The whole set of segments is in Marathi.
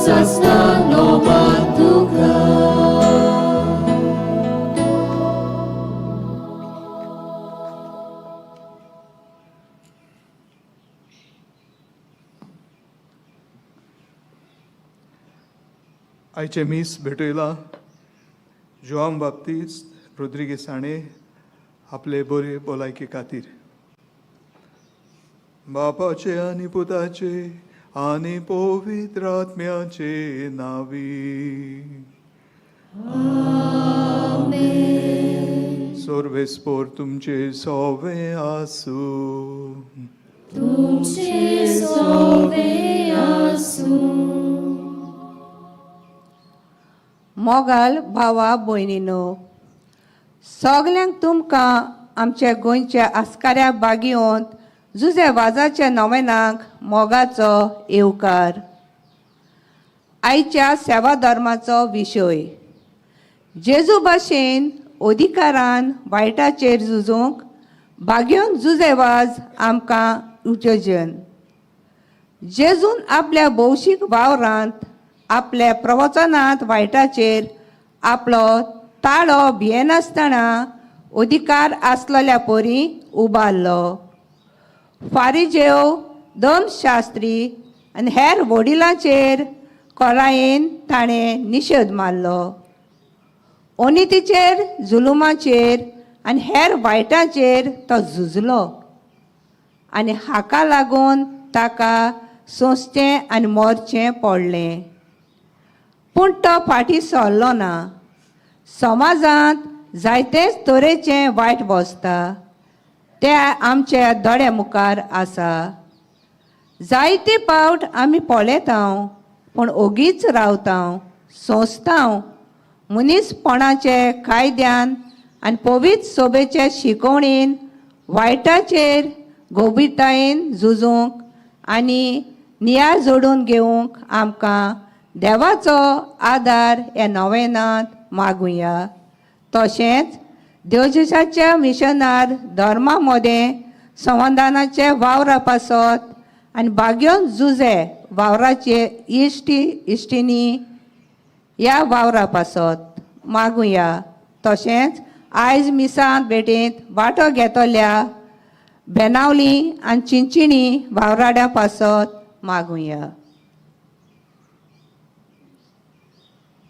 sasta nobat tukra. आयचे मीस भेटयला जोआन बाप्तिस्त रोद्रिगेसाणे आपले बरे भलायके खातीर बापाचे आनी पुताचे आनी पवित्र आत्म्याचे नावी सर्वेस्पोर तुमचे सोवे आसूं. तुमचे सोवे आसूं. मोगाल भावा भयणीनो, सगल्यांक तुमकां आमच्या गोंयच्या आस्काऱ्या बागीवंत जुजे वाजाच्या नोवेनाक मोगाचो येवकार. आयच्या सेवा धर्माचो विशय जेजू भाशेन अधिकारान वायटाचेर झुजूंक बागयोन जुजे वाज आमकां उचोजन. जेजून आपल्या भौशीक वावरांत आपल्या प्रवचनांत वायटाचेर आपलो ताळो भियेनासतना अधिकार आसलेल्या परी उबारलो. फारिजेव, धर्मशास्त्री आनी हेर वडिलांचेर कोरायेन ताणें निशेध मारलो. ओनितीचेर, जुलुमाचेर आनी हेर वायटाचेर तो झुजलो आनी हाका लागून ताका सोंसचें आनी मरचें पडलें. पूण तो फाटीं सरलो ना. समाजांत जायतेच तरेचें वायट बसता तें आमच्या दोळ्या मुखार आसा. जायते पावट आमी पळयतांव पूण ओगीच रावतांव, सोंसतांव. मनीसपणाचे कायद्यान आनी पवित्र सोबेचे शिकवणेन वायटाचेर गोबीरतायेन झुजूंक आनी नियाळ जोडून घेवंक आमकां देवाचो आदार ह्या नोवेनांत मागुया. तशेंच देवजेशाच्या मिशनार धर्मा मदें संवंदानाचे वावरा पासत आनी बागयोन जुजे वावराचे इश्टिनी ह्या वावरा पासत मागुया. तशेंच आयज मिसांत भेटेंत वांटो घेतल्या बेनावली आनी चिंचिणी वावराड्या पासत मागुया.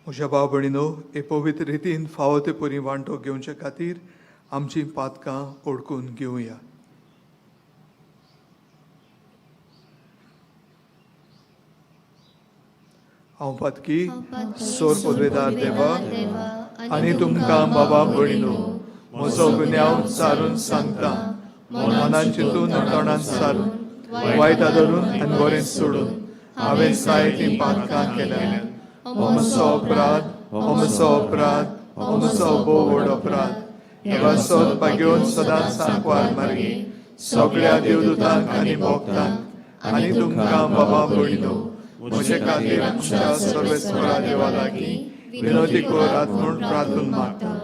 म्हज्या भाव भयणीनो, हे पवित्र रितीन फावो ते परी वांटो घेवचे खातीर आमची पातकां ओळखून घेवया. हांव पातकी सोर पदवेदार देवा आनी तुमकां बाबा भयणीनो, म्हजो गुन्यांव सारून सांगता. मनान चिंतून तोंडान सारून वायट धरून आनी बरें सोडून हांवें जायतीं पातकां केल्यात. हो म्हजो अपराध, हो म्हजो अपराध, हो म्हजो भोव व्हड अपराध. हेवा सोदपाक घेवन सदांच सांकवार मार्गी सगळ्या देवदूतांक आनी भक्तांक आनी तुमकां बाबा भयणीनो, म्हजे खातीर आमच्या सर्वेस्परा देवा लागीं विनोदी करात म्हूण प्रार्थून मागता.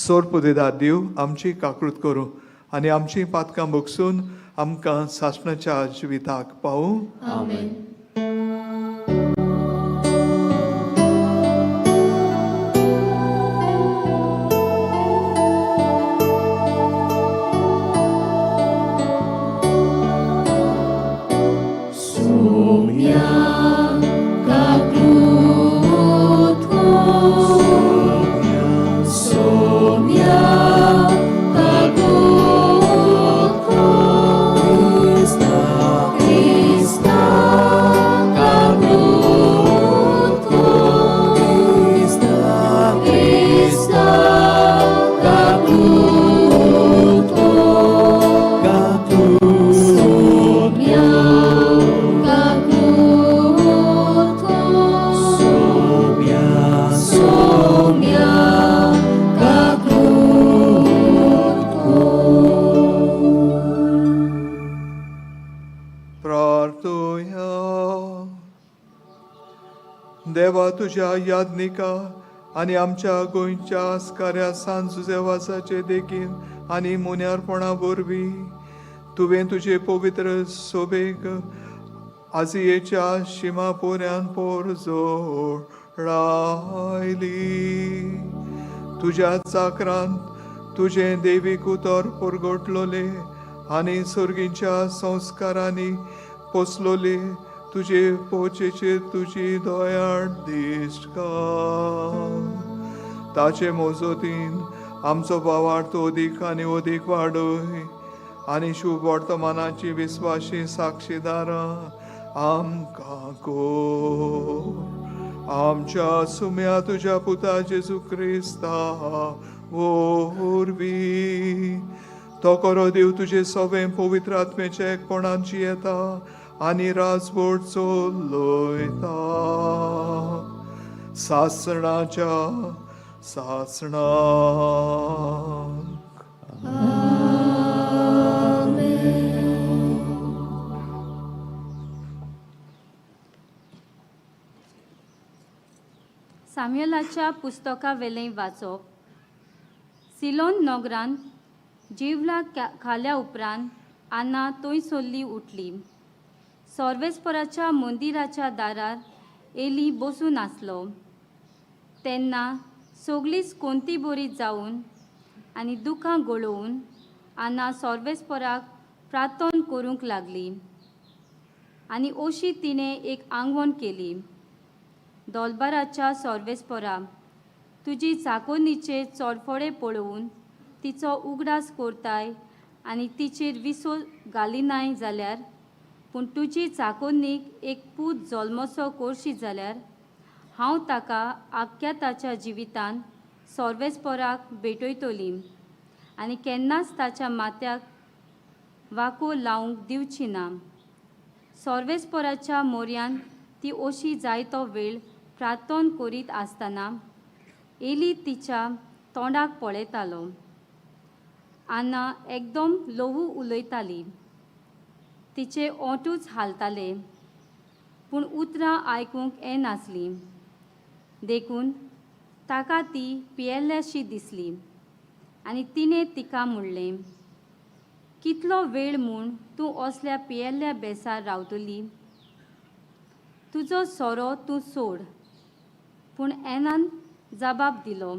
सोर पुदेदार देव आमची काकृत करूं आनी आमची पातकां भोगसून आमकां सासणाच्या जिविताक पावूं. आमेन. देवा तुझ्या याज्ञिका आनी आमच्या गोंयच्या आस्काऱ्या सांजुजे वासाचे देखीन आनी मुन्यारपणा वरवीं तुवें तुजे पवित्र सोबेक आजियेच्या शिमापोऱ्यान पोर जोडायली. तुझ्या चाकरांत तुझे देवीक उतर पुरगोटलोले आनी सुर्गींच्या संस्कारांनी पोसलोले. तुझे पोचेचेर तुझी दोयाळ दिश्ट ताचे मोजोतीन आमचो भावार्थ ओदीक आनी ओदीक वाडय आनी शुभ वर्तमानाची विस्वाशी साक्षीदारां आमकां कोर. आमच्या सुम्या तुझ्या पुता जेजू क्रिस्ता वरवीं तो करो देव तुझे सगळे पवित्र आत्म्याच्या एकपणांची येता आनी राजवट चलोयता सासणाच्या सासणाक. साम्युएलाच्या पुस्तका वेलें वाचप. सिलोन नगरांत जिवला खाल्या उपरांत आना थंय सोल्ली उठली. सर्वेस्पराच्या मंदिराच्या दारार एली बसून आसलो. तेन्ना सगळीच कोंती बरी जावन आनी दुखां गळोवन आना सर्वेस्पराक प्रार्थना करूंक लागली. आनी अशी तिणें एक आंगवण केली. दोलबाराच्या सर्वेस्परा, तुजी चाकोनीचे चोरफोडे पळोवन तिचो उगडास करताय आनी तिचेर विसो घालिनाय जाल्यार, पूण तुजी चाकोनीक एक पूत जल्मसो करशी जाल्यार हांव ताका आख्या ताच्या जिवितान सर्वेस्पराक भेटयतली आनी केन्नाच ताच्या माथ्याक वाको लावंक दिवची ना. सर्वेस्पराच्या मोर्यान ती अशी जायतो वेळ प्रार्थना करीत आसतना एली तिच्या तोंडाक पळयतालो. आना एकदम ल्हवू उलयताली. तिचे ओंठूच हालताले, पूण उतरां आयकूंक येनासलीं. देखून ताका ती पियेल्ल्याशी दिसली आनी तिणें तिका म्हणलें, कितलो वेळ म्हूण तूं असल्या पियेल्ल्या बेसार रावतली? तुजो सोरो तूं सोड. पूण एनान जबाब दिलो,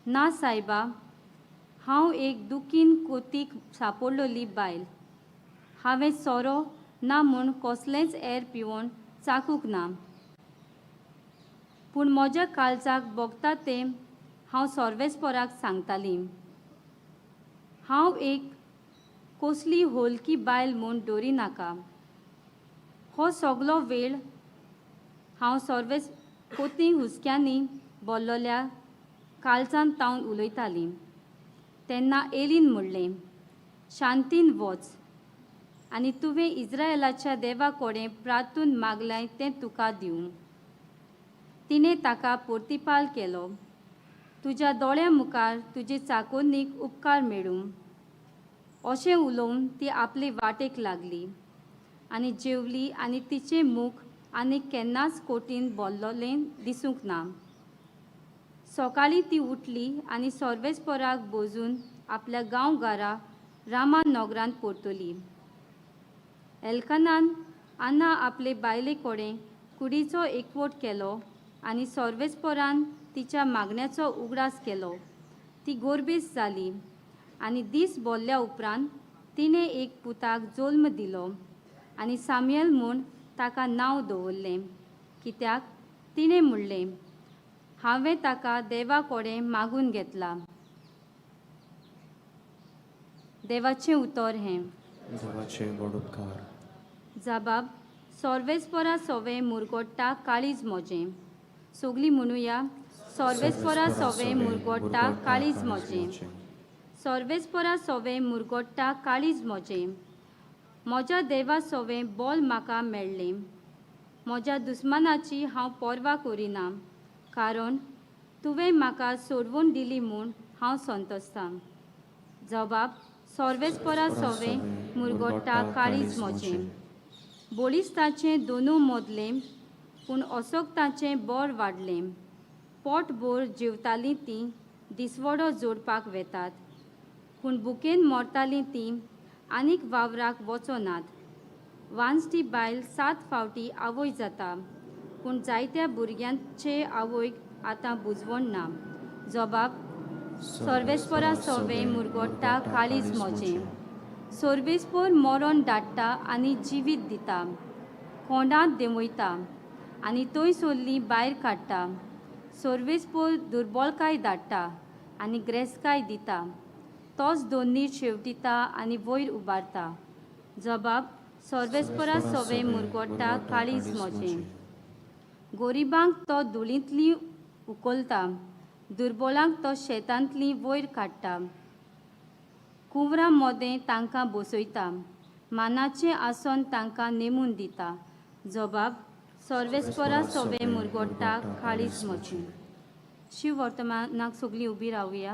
ना सायबा, हांव एक दुखीन कोतीक सांपडलोली बायल. हांवें सोरो ना म्हूण कसलेंच एर पिवण चाकूंक ना. पूण म्हज्या काळजाक भोगता तें हांव सर्वेस्पराक सांगतालीं. हांव एक कसली होलकी बायल म्हूण धरिनाका. हो सगलो वेळ हांव कोती हुस्क्यांनी भरलोल्या काळजान तावन उलयतालीं. तेन्ना एलीन म्हणलें, शांतीन वच आनी तुवें इस्रायेलाच्या देवा कडेन प्रार्थून मागलें तें तुका दिवं. तिणें ताका प्रतिपाल केलो, तुज्या दोळ्या मुखार तुजे चाकोनीक उपकार मेळूं. अशें उलोवन ती आपले वाटेक लागली आनी जेवली आनी तिचें मूख आनी केन्नाच कोटीन भरलोलें दिसूंक ना. सकाळीं ती उठली आनी सर्वेस्पराक बोजून आपल्या गांवघरा रामा नगरांत परतली. एल्कानान आना आपले बायले कडेन कुडीचो एकवट केलो आनी सर्वेस्परान तिच्या मागण्याचो उगडास केलो. ती गोरबेस जाली आनी दीस भरल्या उपरांत तिणें एक पुताक जल्म दिलो आनी साम्युएल म्हूण ताका नांव दवरलें, कित्याक तिणें म्हणलें, हांवें ताका देवा कडेन मागून घेतला. देवाचें उतर हें. जबाब. सर्वेस्परा सोवे मुरगोडटा काळीज मोजें. सगलीं म्हणुया, सर्वेस्परा सोवे मुरगोडटा काळीज मोजें. सर्वेस्परा सोवे मुरगोडटा काळीज मोजें. म्हज्या देवा सोवे बोल म्हाका मेळ्ळें. म्हज्या दुस्मानाची हांव पर्वा करिना, कारण तुवें म्हाका सोडवून दिली म्हूण हांव संतोसतां. जबाब. सर्वेस्परा सोवे मुरगोडटा काळीज मोजें. बोलिस्ताचें दोनू मोदलें, पूण असोगताचें बोर वाडलें. पोटभर जेवतालीं तीं दिसवडो जोडपाक वेतात, पूण भुकेन मरतालीं तीं आनीक वावराक वचोनात. वांस ती बायल 7 फावटी आवय जाता, पूण जायत्या भुरग्यांचे आवयक आतां बुजवण ना. जबाब: सर्वेस्परा सवे मुरगोडटा काळीज मोजें. सर्वेस्पर मरण धाडटा आनी जिवीत दिता. कोंडांत देंवयता आनी थंय सोल्ली भायर काडटा. सर्वेस्पर दुर्बळकाय धाडटा आनी ग्रेसकाय दिता. तोच दोनीर शेवटिता आनी वयर उबारता. जबाब: सर्वेस्परा सवे मुरगोडटा काळीज मोजें. गोरिबांक तो धुळींतली उखलता, दुर्बलांक तो शेतांतली वयर काडटा. कुंवरां मोदें तांकां बसयता, मानाचें आसन तांकां नेमून दिता. जबाब: सर्वेस्परा सवे मुरगोडटा काळीज मोजें. शिव वर्तमानाक सगळीं उबी रावया.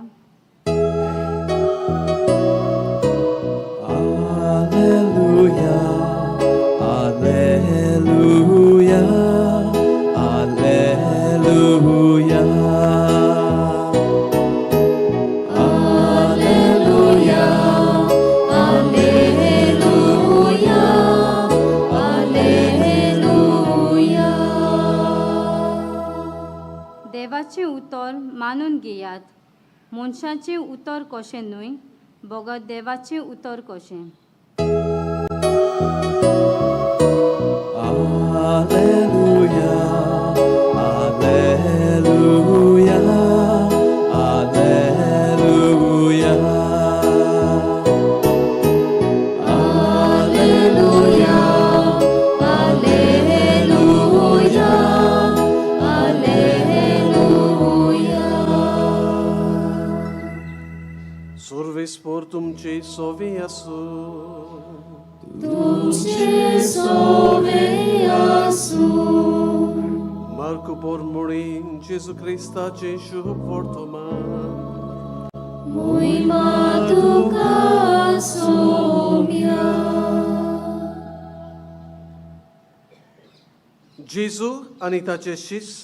Alleluia, Alleluia, Alleluia. Alleluia, Alleluia, Alleluia. देवाचें उतर मानून घेयात. मनशाचें उतर कशें न्हय, बोगत देवाचें उतर कशें. Alleluia, Alleluia, Alleluia. Alleluia, Alleluia, Alleluia. सर्वेस्पर तुमचे सोवे आसूं. तुमचे सोवे आसूं. मार्को बोरमुळे जेजू क्रिस्ताचे शुभ वर्तमान. मोहिमा तुका सौम्या. जेजू आनी ताचे शिश्य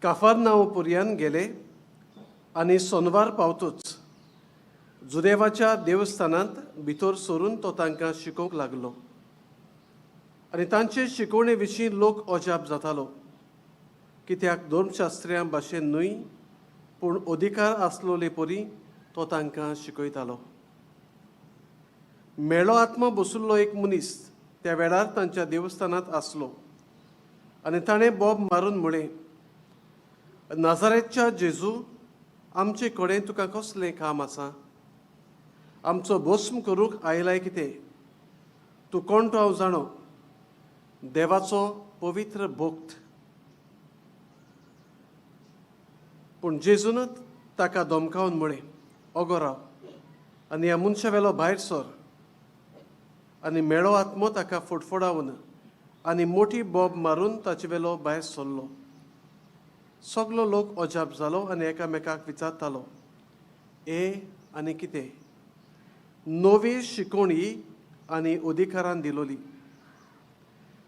काफारनाऊम गेले आनी सोनवार पावतूच जुदेवाच्या देवस्थानांत भितर सरून तो तांकां शिकोवंक लागलो. आनी तांचे शिकवणे विशीं लोक अजाप जातालो, कित्याक धर्मशास्त्र्यां भाशेन न्हय पूण अधिकार आसलोले परी तो तांकां शिकयतालो. मेळो आत्मा बसुल्लो एक मनीस त्या वेळार तांच्या देवस्थानांत आसलो आनी ताणें बोब मारून म्हळें, नाजारेतच्या जेजू, आमचे कडेन तुका कसलें काम आसा? आमचो भस्म करूंक आयलाय कितें? तूं कोण तो हांव जाणो, देवाचो पवित्र भक्त. पूण जेजून ताका धमकावन म्हळें, ओगो राव आनी ह्या मनशा वेलो भायर सर. आनी मेळो आत्मो ताका फडफडावन आनी मोठी बोब मारून ताचे वेलो भायर सरलो. सगलो लोक अजाप जालो आनी एकामेकाक विचारतालो, आनी कितें? नवी शिकवणी आनी अधिकारान दिलोली.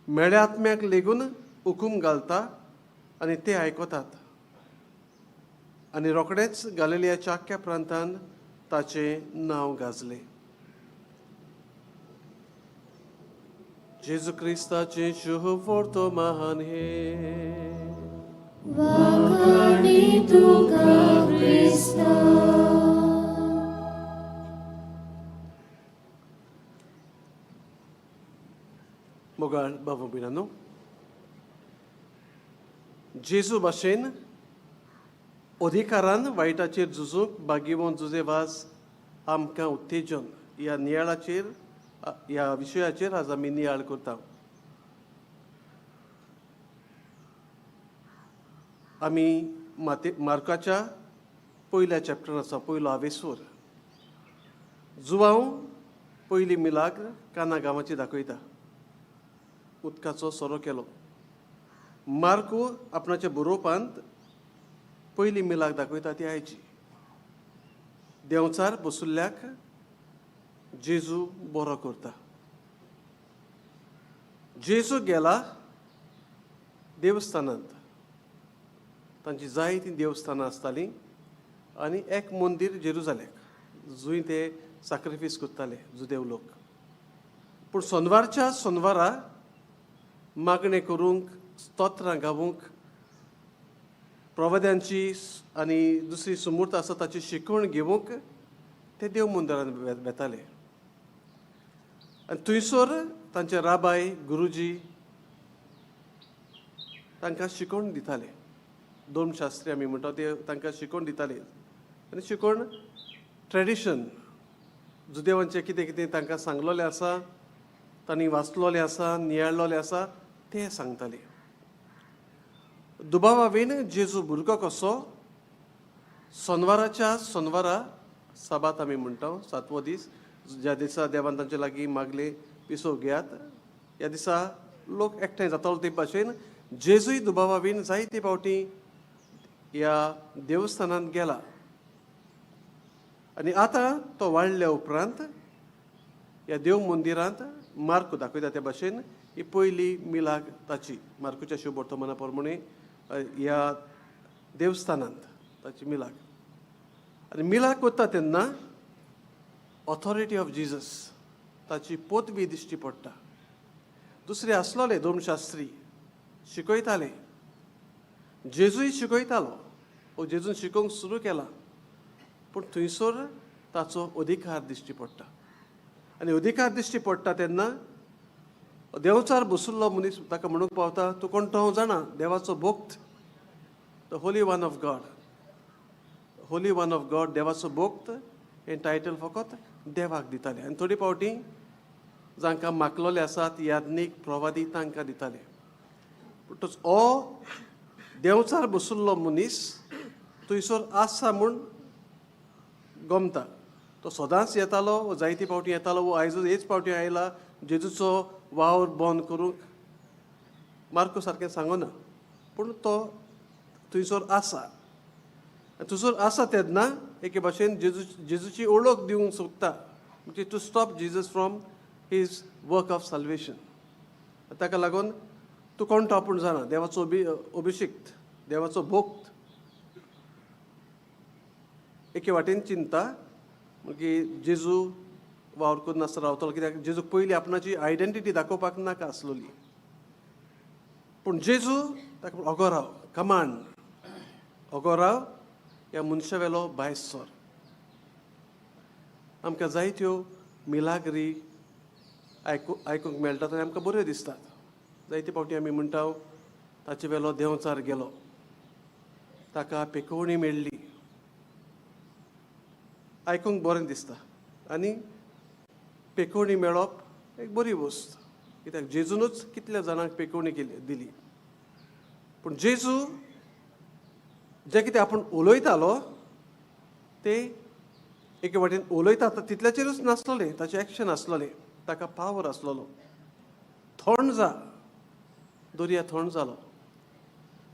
मेळ्या आत्म्याक लेगून हुकूम घालता आनी ते आयकतात. आनी रोखडेंच गालिलियाच्या आख्या प्रांतांत ताचें नांव गाजलें. जेजू क्रिस्ताचें शुभ वर्तमान हे. वाखाणी तुका क्रिस्ता. मोगाळ बाबू बिरानो, जेजू भाशेन अधिकारान वायटाचेर झुजूंक भाग्यवान जुजेवाज आमकां उत्तेजन ह्या नियाळाचेर ह्या विशयाचेर आज आमी नियाळ करता. आमी मार्काच्या पयल्या चॅप्टरान आसा, पयलो हावेसूर. जुवांव पयली मिलाग्र काना गांवाची दाखयता. उदकाचो सोरो केलो. मार्को आपणाच्या बरोवपांत पयली मिलाक दाखयता ती आयची. देंवचार बसुल्ल्याक जेजू बरो करता. जेजू गेला देवस्थानांत. तांची जायतीं देवस्थानां आसतालीं आनी एक मंदीर जेरुजाल्याक, जंय ते सॅक्रिफीस करताले जुदेव लोक. पूण सोनवारच्या सोनवारा मागणें करूंक स्तोत्रां गावूंक प्रवाद्यांची आनी दुसरी सुमूर्त आसा ताची शिकवण घेवंक ते देव मंदिरांत वेताले आनी थंयसर तांचे राबाय गुरुजी तांकां शिकवण दिताले धर्मशास्त्री आमी म्हणटा ते तांकां शिकवण दिताले आनी शिकवण ट्रेडिशन जुदेवांचें कितें कितें तांकां सांगलोलें आसा तांणी वाचलोलें आसा नियाळलोलें आसा ते सांगताले दुबावावेन जेजू भुरगो कसो सोनवाराच्या सोनवारा साबात आमी म्हणटा 7वो दीस ज्या दिसा देवान तांचे लागीं मागले पिसो घेयात ह्या दिसा लोक एकठांय जातालो ते भाशेन जेजूय दुबावावेन जायते फावटी ह्या देवस्थानांत गेला आनी आतां तो वाडल्या उपरांत ह्या देव मंदिरांत मार्क दाखयता त्या भाशेन ही पयली मिलाग ताची मार्कुच्या शुभ वर्तमाना प्रमाणे ह्या देवस्थानांत ताची मिलाग आनी मिलाग करता तेन्ना ऑथॉरिटी ऑफ जिजस ताची पोतवी दिश्टी पडटा दुसरे आसलोले धर्मशास्त्री शिकयताले जेजूय शिकयतालो वो जेजून शिकोवंक सुरू केला पूण थंयसर ताचो अधिकार दिश्टी पडटा आनी अधिकार दिश्टी पडटा तेन्ना देवचार बशिल्लो मनीस ताका म्हणूंक पावता तूं कोण तो हांव जाणा देवाचो भोक्त the holy one of God देवाचो भोक्त हें टायटल फकत देवाक दिताले आनी थोडी फावटी जांकां मागलोले आसात याज्ञीक प्रवादी तांकां दिताले पूण हो देवचार बशिल्लो मनीस थंयसर आसा म्हूण गमता तो सदांच येतालो जायते फावटी येतालो वो आयज हेच फावटी आयला जेजूचो वावर बंद करूंक मार्को सारकें सांगना पूण तो थंयसर आसा थंयसर आसा तेन्ना एके भाशेन जेजूची ओळख दिवंक सोदता म्हणजे to stop Jesus from his work of salvation ताका लागून तूं कोण तो आपूण जाणा देवाचो अभिषेक्त देवाचो भोक्त एके वाटेन चिंता मागीर जेजू वावर करून नासता रावतलो कित्याक जेजूक पयलीं आपणाची आयडेंटिटी दाखोवपाक नाका आसलोली पूण जेजू ताका ओगो राव कमांड ओगो राव ह्या मनशा वेलो भायर सर आमकां जायत्यो मिलाग्री आयकूंक मेळटात आनी आमकां बऱ्यो दिसतात जायते फावटी आमी म्हणटा ताचे वेलो देंवचार गेलो ताका पेकोवणी मेळ्ळी आयकूंक बरें दिसता आनी पेकोवणी मेळप एक बरी वस्त कित्याक जेजूनच कितल्या जाणांक पेकोवणी दिली पूण जेजू जें कितें आपूण उलयतालो तें एके वाटेन उलयता तितल्याचेरूच नासलोलें ताचें एक्शन आसलोलें ताका पावर आसलोलो थंड जा दर्या थंड जालो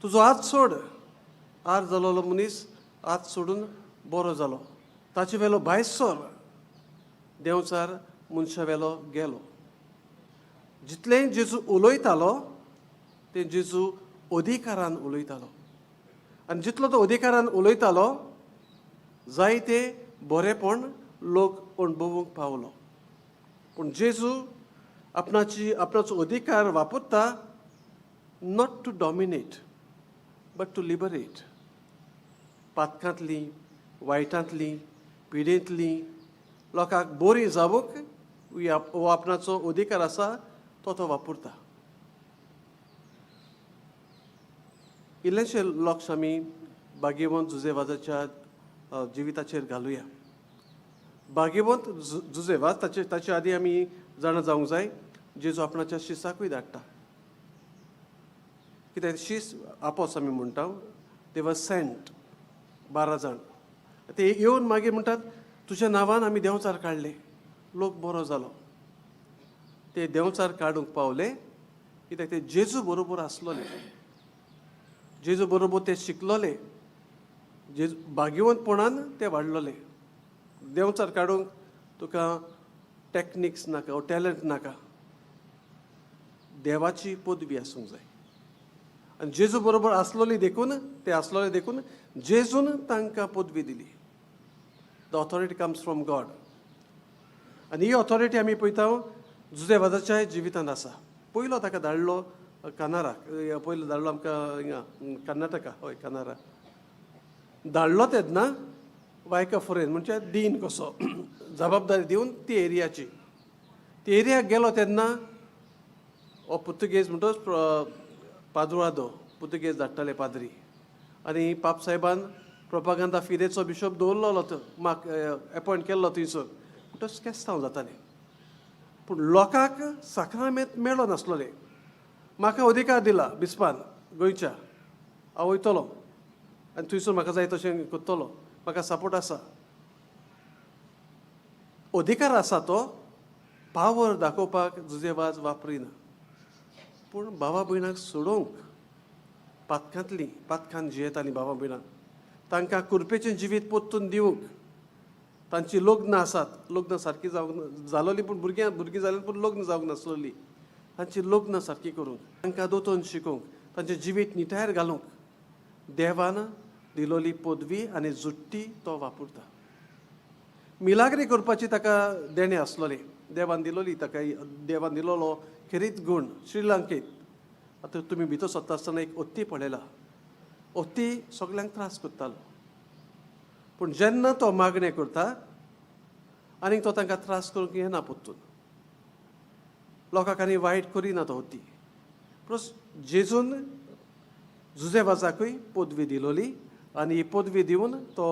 तुजो हात सोड आर जालोलो मनीस हात सोडून बरो जालो ताचे वेलो भायर सर देंवचार मनशा वेलो गेलो जितलें जेजू उलयतालो तें जेजू अधिकारान उलयतालो आनी जितलो तो अधिकारान उलयतालो जायते बरेपण लोक अणभवूंक पावलो पूण जेजू आपणाचो अधिकार वापरता not to dominate but to liberate पातकांतली वायटांतली पिडेंतली लोकांक बरी जावंक हो आपणाचो अधिकार आसा तो वापरता इल्लेशे लक्ष आमी भाग्यवंत जुझेवाजाच्या जिविताचेर घालुया भाग्यवंत जुझेवाज ताचे आदी आमी जाणा जावंक जाय जेजू आपणाच्या शिसाकूय धाडटा कित्याक शीस आपोस आमी म्हणटा दे वर सेंट 12 जाण ते येवन मागीर म्हणटात तुज्या नांवान आमी देंवचार काडले लोक बरो जालो ते देंवचार काडूंक पावले कित्याक ते जेजू बरोबर आसलोले जेजू बरोबर ते शिकलोले जेजू भाग्यवंतपणान ते वाडलोले देंवचार काडूंक तुका टॅक्निक्स नाका टॅलंट नाका देवाची पदवी आसूंक जाय आनी जेजू बरोबर आसलोली देखून ते आसलोले देखून जेजून तांकां पदवी दिली the authority comes from God आनी ही ऑथॉरिटी आमी पळयता जुजेबाजाच्या जिवितांत आसा. पयलो ताका धाडलो कानाराक, पयलो धाडलो आमकां हिंगा कर्नाटका, हय कानारा. धाडलो तेन्ना वायका फॉरेन म्हणजे दीन कसो जबाबदारी दिवन ती एरियाची. ती एरियाक गेलो तेन्ना हो पुर्तुगेज म्हणटच पाद्रुआदो पुर्तुगेज धाडटाले पाद्री. आनी पाप साहेबान प्रोपागंदा फिदेचो बिशप दवरलो तो म्हाका एपॉयंट केल्लो थंयसर. म्हणटच केस्तांव जातालें. पूण लोकांक साक्रामेंत मेळ्ळो नासलोलें. म्हाका अधिकार दिला बिस्पान गोंयच्या, हांव वयतलों आनी थंयसर म्हाका जाय तशें करतलो, म्हाका सपोर्ट आसा. अधिकार आसा तो पावर दाखोवपाक जुजेबाज वापरिना. पूण भावा भयणाक सोडूंक पातकांत जियेतालीं भावा भयणां. तांकां कुरपेचें जिवीत पोत्तून दिवंक, तांची लग्न आसात, लग्न सारकी जावंक जालोलीं पूण भुरगीं जालीं पूण लग्न जावंक नासलोलीं. तांची लग्न सारकी करूंक, तांकां दोतोन शिकोवंक, तांचें जिवीत निठार घालूंक देवान दिलोली पदवी आनी जुट्टी तो वापरता. मिलाग्री करपाची ताका देणें आसलोलें. देवान दिलोली ताका, देवान दिलोलो खेरीत गूण श्रीलंकेत. आतां तुमी भितर सरता आसतना एक ओत्ती पळयला. ओत्ती सगल्यांक त्रास करतालो. पूण जेन्ना तो मागणें करता आनी तो तांकां त्रास करूंक येना पोत्तून, लोकांक आनी वायट करिना तो ओत्ती. प्लस जेजून जुजेबाजाकूय पदवी दिलोली आनी ही पदवी दिवन तो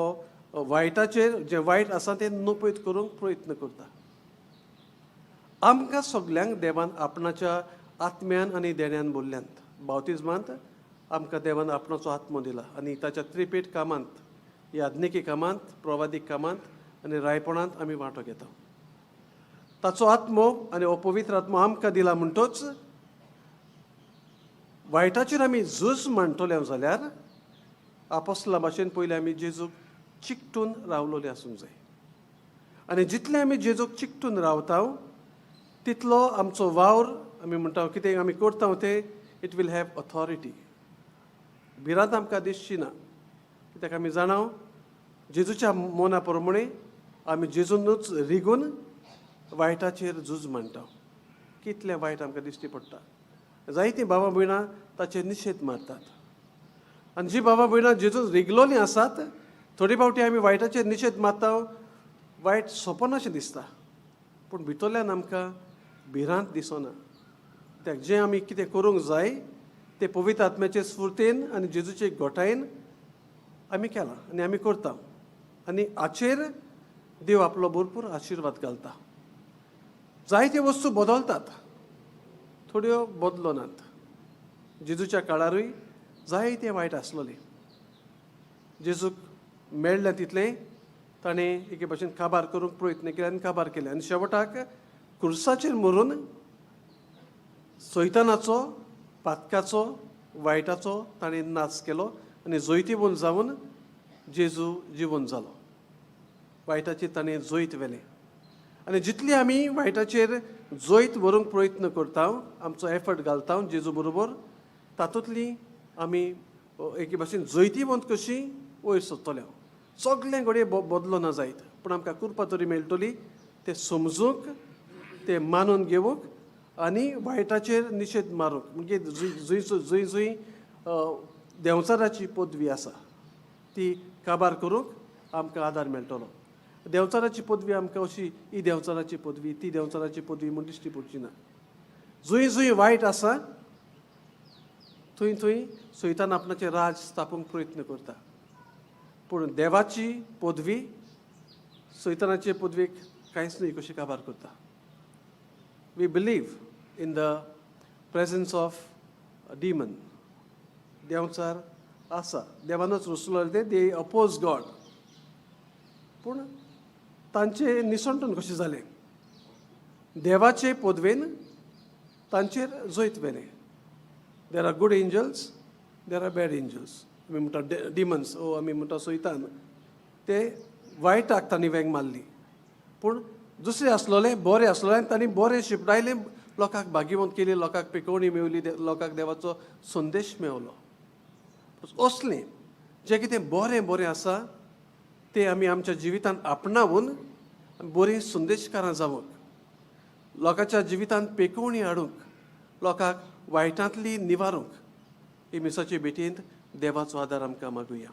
वायटाचेर जें वायट आसा तें नपयत करूंक प्रयत्न करता. आमकां सगल्यांक देवान आपणाच्या आत्म्यान आनी देण्यान भरल्यांत. बावतिजमांत आमकां देवान आपणाचो आत्मो दिला आनी ताच्या त्रिपेट कामांत, याज्ञिकी कामांत, प्रवादीक कामांत आनी रायपणांत आमी वांटो घेता. ताचो आत्मो आनी हो पवित्र आत्मो आमकां दिला म्हणटच वायटाचेर आमी झूज मांडटले जाल्यार आपोस्तलां भाशेन पयलीं आमी जेजूक चिकटून रावलोले आसूंक जाय. आनी जितले आमी जेजूक चिकटून रावता तितलो आमचो वावर, आमी म्हणटा कितें आमी करता तें इट वील हॅव ऑथॉरिटी. भिरांत आमकां दिसची ना, कित्याक आमी जाणाव जेजूच्या मोना प्रमाणे आमी जेजूनच रिगून वायटाचेर झूज मांडटा. कितलें वायट आमकां दिश्टी पडटा. जायतीं भावां भयणां ताचेर निशेध मारतात. आनी जीं भावां भयणां जेजून रिगलोलीं आसात, थोडी फावटी आमी वायटाचेर निशेध मारता, वायट सोंपना अशें दिसता. पूण भितरल्यान आमकां भिरांत दिसना. कित्याक जें आमी कितें करूंक जाय तें पवित्र आत्म्याचे स्फूर्तेन आनी जेजूचे घोटायेन आमी केलां आनी आमी करता. आनी हाचेर देव आपलो भरपूर आशिर्वाद घालता. जायत्यो वस्तू बदलतात, थोड्यो बदलोनात. जेजूच्या काळारूय जायतें वायट आसलोलें. जेजूक मेळ्ळें तितलें ताणें एके भाशेन काबार करूंक प्रयत्न केले आनी काबार केले. आनी शेवटाक खुर्साचेर मरून सैतानाचो, पातकाचो, वायटाचो ताणें नाच केलो आनी जैतिवंत जावन जेजू जिवंत जालो. वायटाचेर ताणें जैत व्हेलें. आनी जितली आमी वायटाचेर जैत व्हरूंक प्रयत्न करता, आमचो एफर्ट घालता जेजू बरोबर, तातूंतली आमी एके भाशेन जैतिवंत कशी वयर सरतले. सगळें घडये बदलोना जायत, पूण आमकां कृपा तरी मेळटली तें समजूंक, तें मानून घेवंक आनी वायटाचेर निशेध मारूंक. म्हणजे जंय जंय देंवचाराची पदवी आसा ती काबार करूंक आमकां आदार मेळटलो. देंवचाराची पदवी आमकां अशी ही देंवचाराची पदवी, ती देंवचाराची पदवी म्हूण दिश्टी पडची ना. जंय जंय वायट आसा थंय थंय सैतान आपणाचें राज स्थापूंक प्रयत्न करता. पूण देवाची पदवी सैतानाचे पदवेक कांयच न्हय कशी काबार करता. We believe in the presence of demon. देंवचार आसा, देवानच रुसलो ते, दे अपोज गॉड. पूण तांचे निसंटून कशें जालें. देवाचे पदवेन तांचेर जैत व्हेलें. There are good angels, there are bad angels. आमी म्हणटा डिमन्स, ओ आमी म्हणटा सैतान, ते वायटाक तांणी वेंग मारली. पूण दुसरे आसलोले बरे आसलोले आनी तांणी बरें शिपडायलें, लोकांक भाग्यवंत केली, लोकांक पिकोवणी मेवली, लोकांक देवाचो संदेश मेवलो. असलें जें कितें बरें बरें आसा तें आमी आमच्या जिवितांत आपणावून बरीं संदेशकारां जावंक, लोकांच्या जिवितांत पेकवणी हाडूंक लोकांक वायटांतली निवारूंक ही मिसाची भेटेंत देवाचो आदार आमकां मागुया.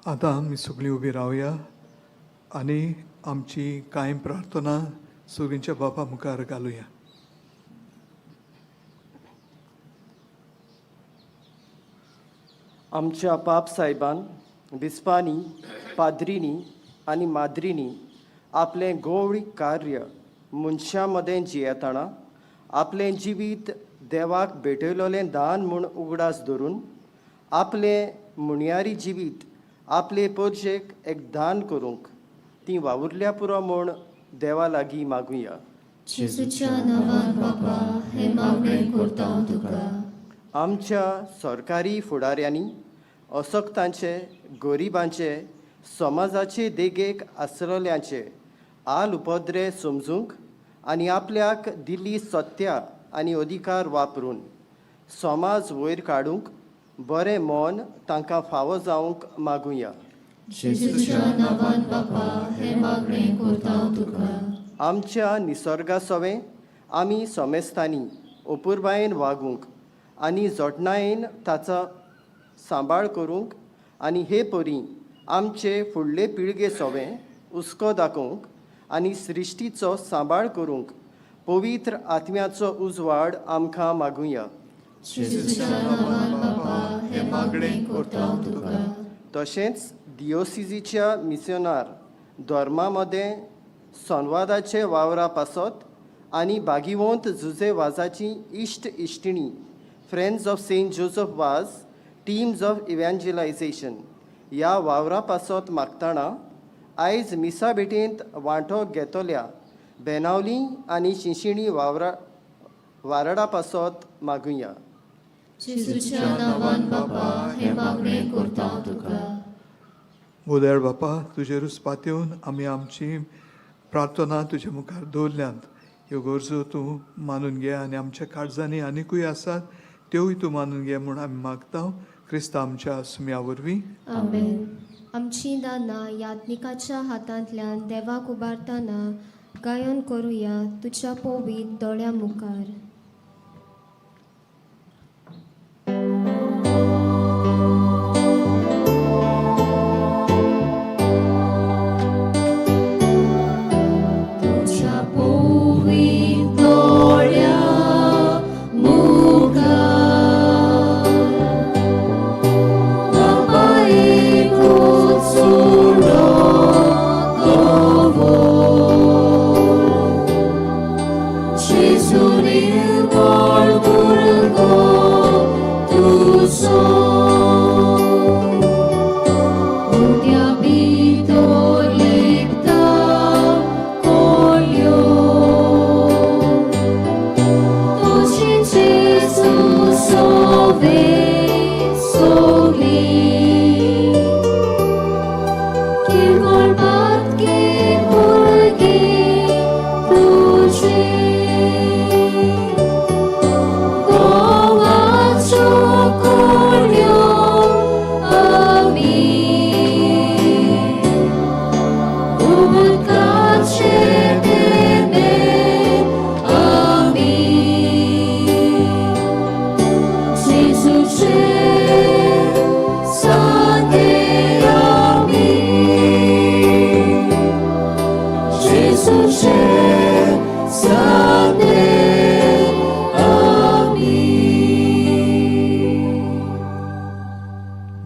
आतां आमी सगळीं उबी रावया आनी आमची कांय प्रार्थना सगळींच्या बापा मुखार घालुया. आमच्या पाप साहेबान बिस्पांनी पाद्रीनी आनी माद्रीनी आपलें गौळी कार्य मनशां मदें जियेतना आपलें जिवीत देवाक भेटयलोलें दान म्हूण उगडास धरून आपलें मुणयारी जिवीत आपले पोरशेक एक दान करूंक ती वावुरल्या पुरो म्हूण देवा लागीं मागुया. जेजूच्या नांवान बापा हे मागणें करता हांव तुका. आमच्या सरकारी फुडाऱ्यांनी अशक्तांचे गरिबांचे समाजाचे देगेक आसरल्यांचे आल उपद्रे समजूंक आनी आपल्याक दिल्ली सत्या आनी अधिकार वापरून समाज वयर काडूंक बरें मन तांकां फावो जावंक मागुया. जेजूच्या नांवान बापा हे मागणें करता हांव तुका. आमच्या निसर्गा सवें आमी समेस्तांनी अपुरबायेन वागूंक आनी जोडणायेन ताचो सांबाळ करूंक आनी हे परी आमचे फुडले पिळगे सवें हुस्को दाखोवंक आनी सृश्टीचो सांबाळ करूंक पवित्र आत्म्याचो उजवाड आमकां मागुया. जेजूच्या नांवान बापा हे मागणें करता हांव तुका. तशेंच दिओसिजीच्या मिशनार धर्मा मदें संवादाचे वावरा पासत आनी बागीवंत झुजे वाजाची इश्ट इश्टिणी फ्रेंड्स ऑफ सेंट जोसेफ वाज टीम्स ऑफ इव्हँजलायझेशन ह्या वावरा पासत मागतना आयज मिसा भेटेंत वांटो घेतल्या बेनावली आनी शिंशिणी वारडा पासत मागुया. जेजूच्या नांवान बापा हे मागणें करता हांव तुका. मोदेर बापा तुजे रुस्पात येवन आमी आमची प्रार्थना तुजे मुखार दवरल्यांत. ह्यो गरजो तूं मानून घे आनी आमच्या काळजांनी आनिकूय आसात त्योय तूं मानून घे म्हूण आमी मागता. क्रिस्त आमच्या सुम्या वरवीं आमेन. आमची दानां याज्ञिकाच्या हातांतल्यान देवाक उबारतना गायन करुया तुज्या पवित्र दोळ्या मुखार. तुझ्या पवित्र दोळ्या मुखार बापा एकूच सोडो दवर. जेजू निर्मळ दुर्गो तुजो उद्या भितर लेखता कोळ्यो. तुझी जेजू सोवे सोगली केवळ बातके भुरगे तुझे गोवाच्यो कोळ्यो आमी उदकाचे देणे आमी जेजूचे सांगे आमी. जेजूचे सांगे आमी.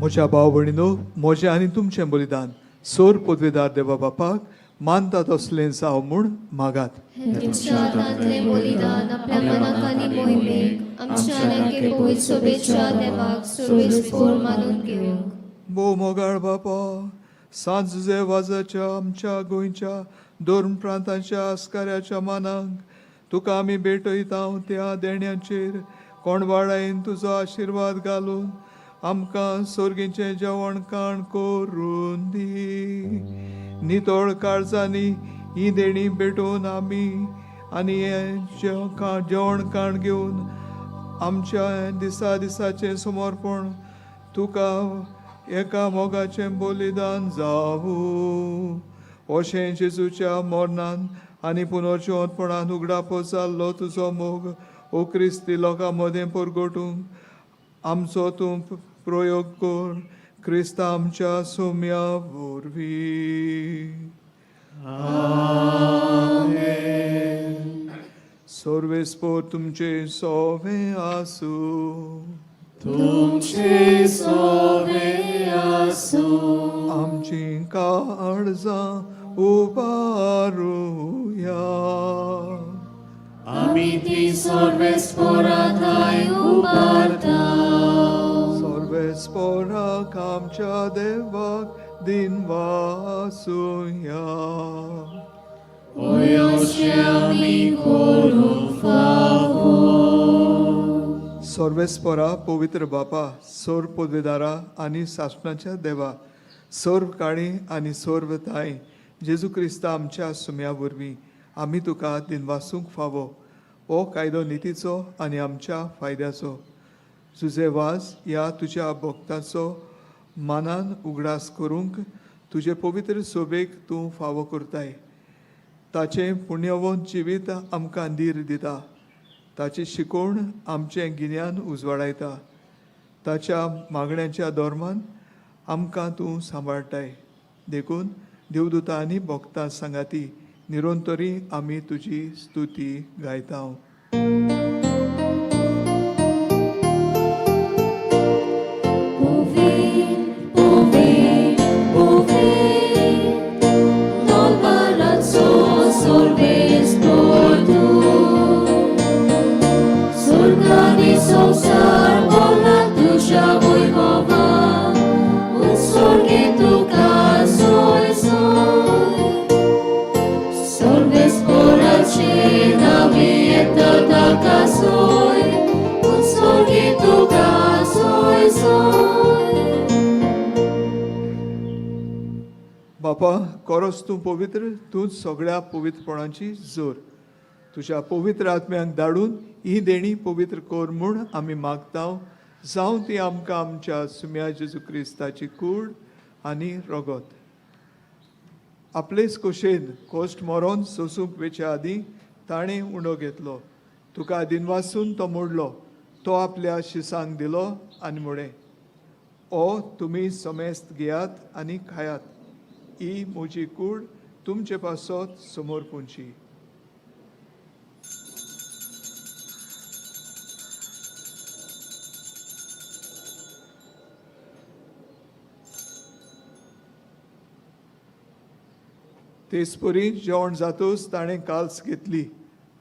म्हज्या भाव भयणीनो, म्हजें आनी तुमचें बलिदान सोर पदवेदार देवा बापाक मानता तसलें जावं म्हूण मागात. हे तुमच्या हातांतलें बलिदान आपल्या मनाक आनी मोहिमेक आमच्या आनेके पवित्र सोबेच्या देवाक सर्वेस्पोर मानून घेवंक. भोव मोगाळ बापा, सांजे वाजाच्या आमच्या गोंयच्या दोन प्रांतांच्या आस्काऱ्याच्या मानांक तुका आमी भेटयता त्या देण्याचेर कोण वाडायन तुजो आशिर्वाद घालून आमकां सोर्गीचें जेवण खाण करून दी. नितळ काळजांनी ही देणी भेटून आमी आनी हें जेवण खाण घेवन आमच्या दिसाचें समर्पण तुका एका मोगाचें बलिदान जावूं. अशें जेजूच्या मरणान आनी पुनर्जिवंतपणान उगडापो जाल्लो तुजो मोग ओ क्रिस्ती लोकां मदें परगटूंक आमचो तूं प्रयोग कर. क्रिस्ता आमच्या सोम्या वरवीं. सर्वेस्पोर तुमचे सोवे आसूं. तुमचे सोवे आसूं. आमची काळजां उबारुया. आमी ती सर्वेस्पोरांताय उबारता. सर्वेस्पोराक आमच्या देवाक दिनवासुया. ओयोशे आमी करूंक फावो. सर्वेस्परा पवित्र बापा, सोर पदवेदारा आनी सासणाच्या देवा, सर्व काळी आनी सर्व ताय जेजू क्रिस्ता आमच्या सुम्या वरवीं आमी तुका दिनवासूंक फावो. हो कायदो नितीचो आनी आमच्या फायद्याचो. तुजे वाज ह्या तुज्या भक्ताचो मनान उगडास करूंक तुजे पवित्र सोबेक तूं फावो करताय. ताचें पुण्यवंत जिवीत आमकां धीर दिता. ताची शिकवण आमचें गिन्यान उजवाडायता. ताच्या मागण्यांच्या धोरमान आमकां तूं सांबाळटाय. देखून देवदूतां आनी भक्तां सांगाती निरंतरी आमी तुजी स्तुती गायता. बापा, कोरोस तूं पवित्र, तूंच सगळ्या पवित्रपणाची जोर. तुज्या पवित्र आत्म्याक धाडून ही देणी पवित्र कर म्हूण आमी मागता. जावं ती आमकां आमच्या सुम्या जेजू क्रिस्ताची कूड आनी रगत. आपलेच कुशेन कोश्ट मरोन सोंसूंक वेच्या आदीं ताणें उंडो घेतलो. तुका दिनवासून तो मोडलो. तो आपल्या शिसांक दिलो आनी म्हळें, ओ तुमी समेस्त घेयात आनी खायात. ही म्हजी कूड तुमचे पासत समोर पोंची. तेसपरी जेवण जातूच ताणें काल्स घेतली.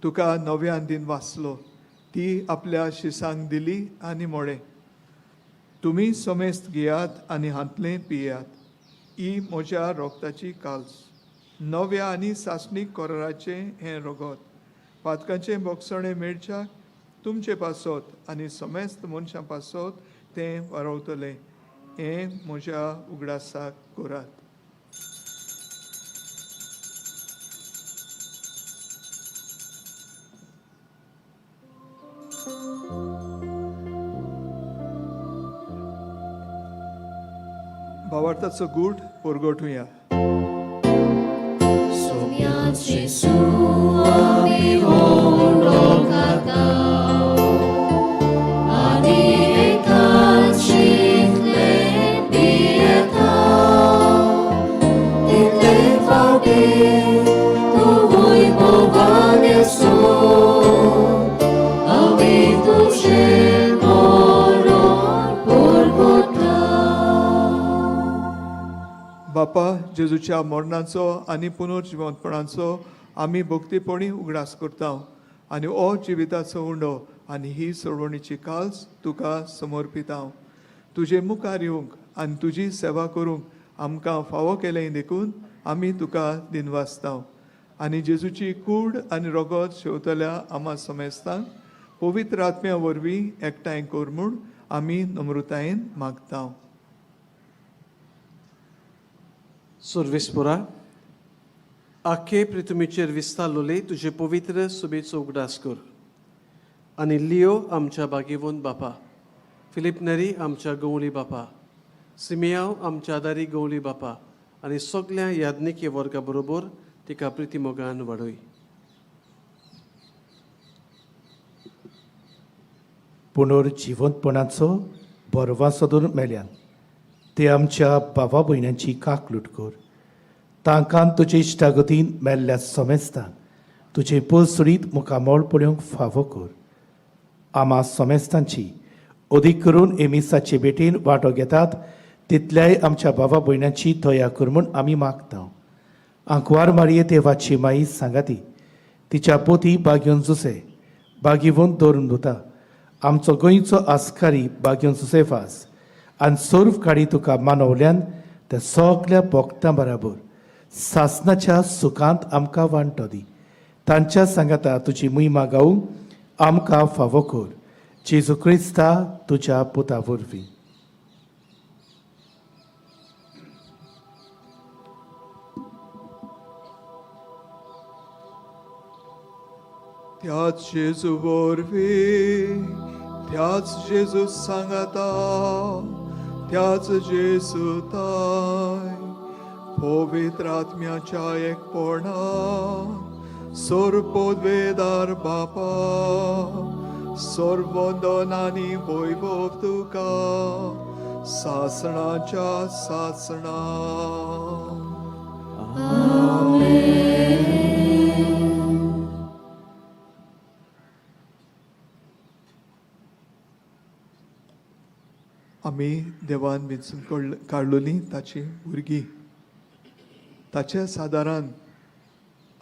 तुका नव्यान दिन वाचलो. ती आपल्या शिसांक दिली आनी म्हळें, तुमी समेस्त घेयात आनी हातलें पियात. ही म्हज्या रोगताची काल्स. नव्या आनी सासणीक कोराचें हें रगत. पातकाचें बोगसणें मेळच्याक तुमचे पासत आनी समेस्त मनशां पासत तें वारवतलें. हें म्हज्या उगडासाक करात. भावार्थाचो गूढ परगटुया. सोम्या जेजू आमी होंडो खाता. आनी एकाचेंतलें पियेता. तितले फावटी तूं वैभवान येसू. आमी तुजें मरण परगटता. बापा, जेजूच्या मरणाचो आनी पुनर्जिवंतपणाचो आमी भक्तीपणी उगडास करता. आनी हो जिविताचो उंडो आनी ही सोडवणीची काल्स तुका समर्पिता. तुजे मुखार येवंक आनी तुजी सेवा करूंक आमकां फावो केलें देखून आमी तुका दिनवासता. आनी जेजूची कूड आनी रगत शेवतल्या आमा समेस्तांक पवित्र आत्म्या वरवीं एकठांय कर म्हूण आमी नम्रतायेन मागता. सर्वेस्परा आखे पृथ्वीचेर विस्तारलोले तुजे पवित्र सुबेचो उगडास कर आनी लियो आमच्या बागेवंत बापा, फिलिप नरी आमच्या गवळी बापा, सिमियाव आमच्या दारी गवळी बापा आनी सगळ्या याज्ञिकी वर्गा बरोबर तिका प्रितीमोगान वाडय. पुनर्जिवंतपणाचो बरवा सोदून मेल्यान ते आमच्या भावा भयणांची काकलूट कर. तांकां तुजे इश्टागतीन मेल्ल्या समेस्तांक तुजे पसरीत मुखामोळ पळोवंक फावो कर. आमा समेस्तांची अदीक करून एमिसाचे भेटेन वांटो घेतात तितल्याय आमच्या भावा भयणांची दया कर म्हूण आमी मागता. आंकवार मारये देवाची माई सांगाती, तिच्या पोती बाग्योन जुसे बागीवंत दवरून दोता, आमचो गोंयचो आस्कारी बाग्योन जुसेफास आनी सोर्व काडी तुका मानवल्यान त्या सगळ्या भक्तां बराबर सासनाच्या सुखांत आमकां वांटो दी. तांच्या सांगाता तुजी महिमा गावूंक आमकां फावो कर. जेजू क्रिस्ता तुज्या पुता वरवीं. त्याच जेजू वरवीं, त्याच जेजू सांगाता, त्याच जेजू ताय पवित्र आत्म्याच्या एकपणान सोर पदवेदार बापा, सोर वंदन आनी वैभव तुका सासणाच्या सासणा. आमी देवान वेंचून काडलोलीं ताची भुरगीं, ताच्या सादारान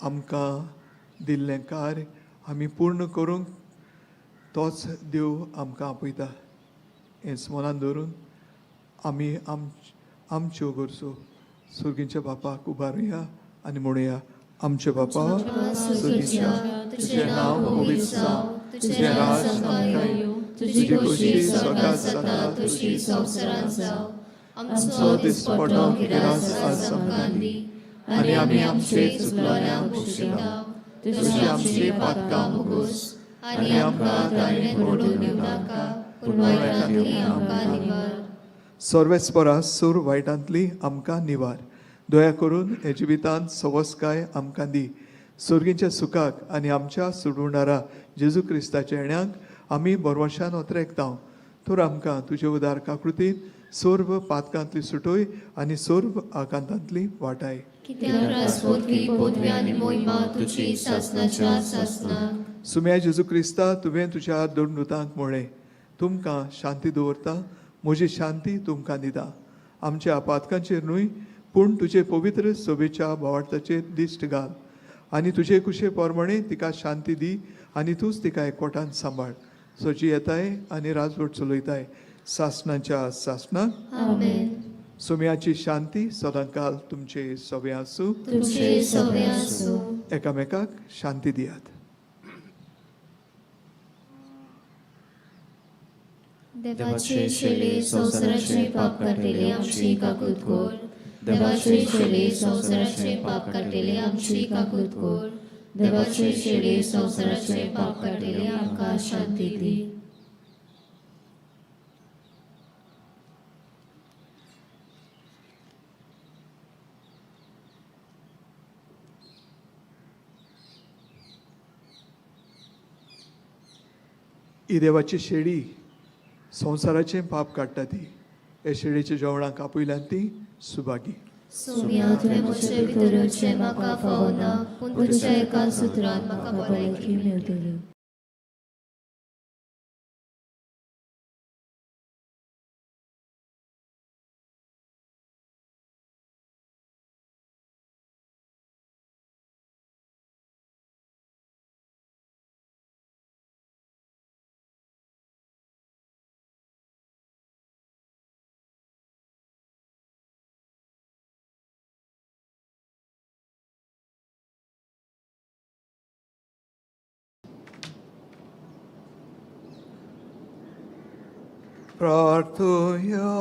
आमकां दिल्लें कार्य आमी पूर्ण करूंक तोच देव आमकां आपयता. हेंच मनान दवरून आमी आमच्यो गरजो सुर्गीच्या बापाक उबारुया आनी म्हणुया, आमचे बापा सुर्गीच्या, तुजें नांव पवित्र जावं, तुजें राज आमकां येवं, तुजी खुशी स्वर्गांत जाता तशी संवसारांत जावं. आमचो दिसपटो किरास आज आमकां दी आनी आमी आमचे चुकलोल्यांक बक्षिता, तशी आमची पातकां मुगोस आनी आमकां ताळणें पडूंक दिवं नाका, पूण वायटांतली आमकां निवार. सर्वेस्परा सूर वायटांतली आमकां निवार. दया करून हे जिवितांत सवस्काय आमकां दी. सुर्गीच्या सुखाक आनी आमच्या सोडवणारा जेजू क्रिस्ताच्या येण्याक आमी बरवशान ओतरेकता. तर आमकां तुजे उदार काकृतीन सोर्व पातकांतली सुटोय आनी सोर्व आकांतांतली वाटाय. कित्याक राजपोतकी पदवी आनी मोहिमा तुजी सासनाच्या सासना. सुम्या जेजू क्रिस्ता तुवें तुज्या दोनदूतांक म्हळें, तुमकां शांती दवरता, म्हजी शांती तुमकां दिता. आमच्या आपातकांचेर न्हय पूण तुजे पवित्र सोबेच्या भावार्थाचेर दिश्ट घाल आनी तुजे कुशे पोरमणे तिका शांती दी आनी तूंच तिका एकवटान सांबाळ. सोची येताय आनी राजवट चलयताय सासनाच्या सासनाक. आमेन. सुम्याची शांती सदांकाल तुमचे सवे आसूं. तुमचे सवे आसूं. एकामेकाक शांती दियात. देवाचे शेळे संवसाराचे पाप काटिले आमची काकूत कोर. देवाचे शेळे संवसाराचे पाप काटिले आमची काकूत कोर. देवाचे शेळे संवसाराचे पाप काटिले आमकां शांती दी. ही देवाची शेळी संवसाराचें पाप काडटा ती. हे शेळीच्या जेवणाक आपयल्यान ती सुभागी. सोम्या तुवें म्हजे भितरूचे म्हाका फावना, पूण तुज्या एका सुत्रान म्हाका बरेकी मेळटली. प्रार्थूया.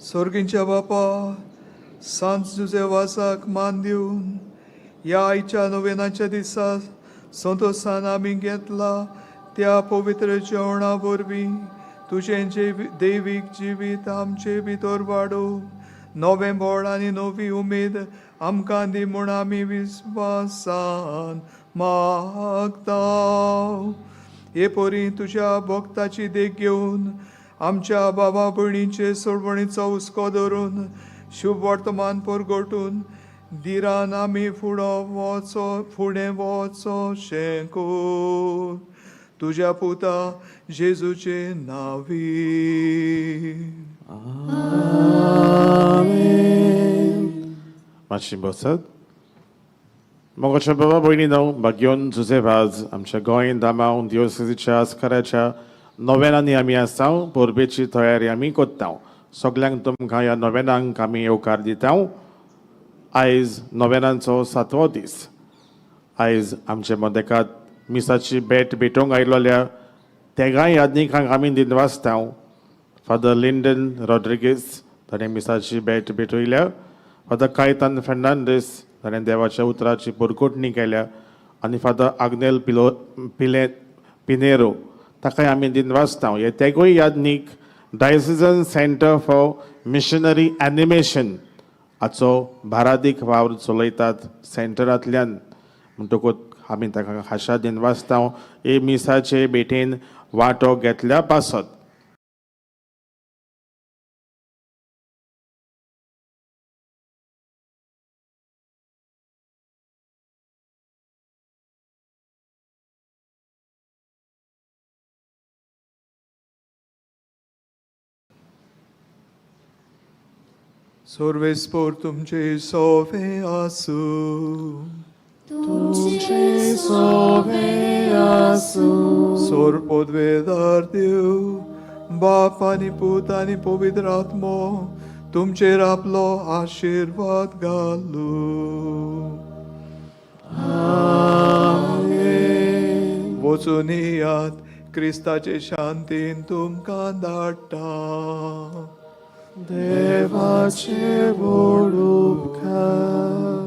स्वर्गींच्या बापा, सांत जुजेवासाक मान दिवन ह्या आयच्या नोवेनाच्या दिसा संतोषान आमी घेतला त्या पवित्र जेवणा वरवीं तुजें दैवीक जिवीत आमचे भितर वाडोव, नवें बळ आनी नवी उमेद आमकां दी म्हूण आमी विस्वासान मागता. हे परी तुज्या भक्ताची देख घेवन आमच्या बाबा भयणीचे सोडवणीचो हुस्को धरून शुभ वर्तमान परगटून दिरान आमी फुडें वचोशें कोर. तुज्या पुता जेजूचे नांवी. मातशी बसत. मोगाच्या बाबा भयणीनो, भाग्योन जुजेबाज आमच्या गोंय दामांव दिवसाच्या आस्काराच्या नोवेनांनी आमी आसा. परबेची तयारी आमी कोत्ता. सगल्यांक तुमकां ह्या नोवेनांक आमी येवकार दिता. आयज नोवेनांचो 7वो दीस. आयज आमचे मदेकात मिसाची भेट भेटोवंक आयिल्ल्या तेगाय यादनिकांक आमी दिनवासता. फादर लिंडन रॉड्रिगीस ताणें मिसाची भेट भेटयल्या. फादर कायतान फेर्नांडीस ताणें देवाच्या उतराची परकोटणी केल्या. आनी फादर आग्नेल पिनेरो ताकाय आमी दिनवासता. हे तेगूय यादनीक डायसिजन सेंटर फॉर मिशनरी एनिमेशन हाचो भारादीक वावर चलयतात सेंटरांतल्यान. म्हणटकूच आमी ताका खाशा दिनवासता. हे मिसाचे भेटेन वांटो घेतल्या पासत. सर्वेस्पोर तुमचे सोवे आसूं. तुमचे सोवे आसूं. सोर पोदवेदार देव, बाप आनी पूत आनी पवित्र आत्मो तुमचेर आपलो आशिर्वाद घालूं. वचून येयात, क्रिस्ताचे शांतीन तुमकां धाडटा. देवाचे व्हड उपकार.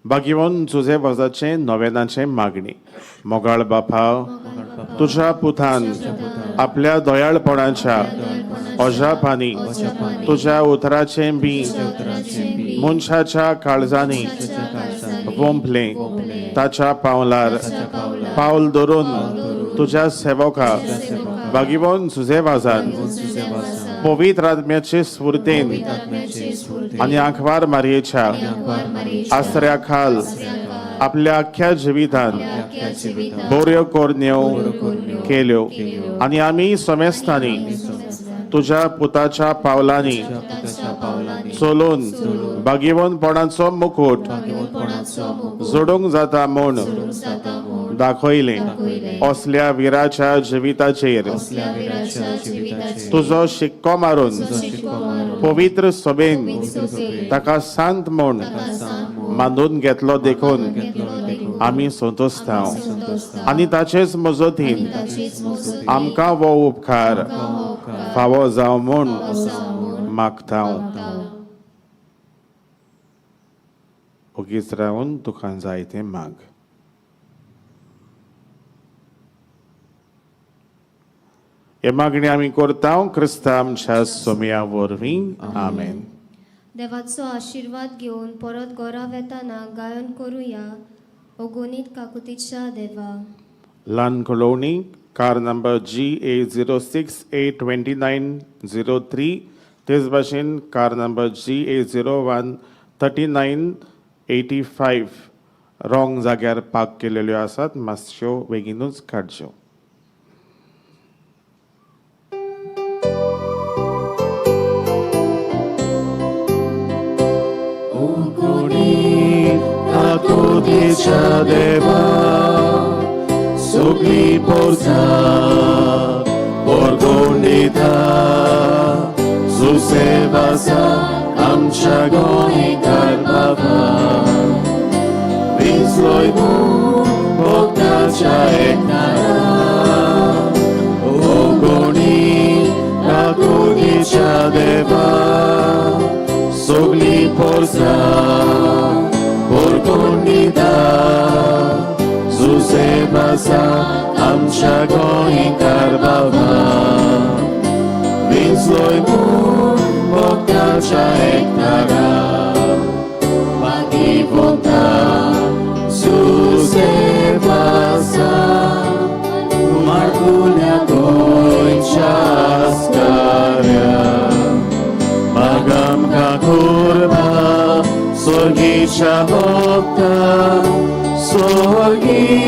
भाग्यवान जुजेबाजाचे नोवेनाचे मागणी. मोगाळ बापा, तुज्या पुतान आपल्या दयाळपणाच्या अजापांनी तुज्या उतराचे बी मनशाच्या काळजांनी वोंपले. ताच्या पावलार पावल धरून तुज्या सेवका भाग्यवान जुजेबाजान पवित्र आत्म्याचे स्फूर्तेन आनी आंखवार मारयेच्या आसऱ्या खाल आपल्या आख्या जिवितान बऱ्यो कोरण्यो केल्यो. आनी आमी समेस्तांनी तुज्या पुताच्या पावलांनी चलून भाग्यवानपणाचो मुकुट जोडूंक जाता म्हूण दाखयलें. असल्या वीराच्या जिविताचेर तुजो शिक्को मारून पवित्र सभेन ताका सांत म्हूण मानून घेतलो देखून आमी संतोसता. आनी ताचेच मजतीन आमकां वो उपकार फावो जावं म्हूण मागता. ओगीच रावन तुका जाय तें माग. हे मागणी आमी करता क्रिस्ता आमच्या सोमया वरवीं. आमेन. देवाचो आशिर्वाद घेवन परत घरा वेताना गायन करुया ओगोनीत काकुतीच्या देवा. ल्हान कळवणी कार नंबर GA06829003. तेच भाशेन कार नंबर GA013985 रॉंग जाग्यार पार्क केलेल्यो आसात. मातश्यो बेगीनूच काडच्यो. काकुतीच्या देवा, सगळी पोरसां परगोवन दिता. जुसेबासा आमच्या गोंयकार बाबा, विसलोय forza पोरकोंडीदा जुसे भासा आमच्या गोंयकार बाबा विंचलोय म्हूण भक्ताच्या एकठारा मागी पोता जुसे भासा मारकुल्या गोंयच्या आस्काऱ्या Magam ka kurba, sorgicha bokta, sorgicha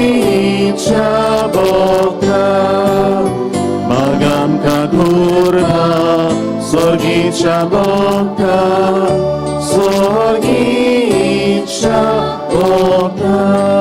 bokta. Magam ka kurba, sorgicha bokta, sorgicha bokta.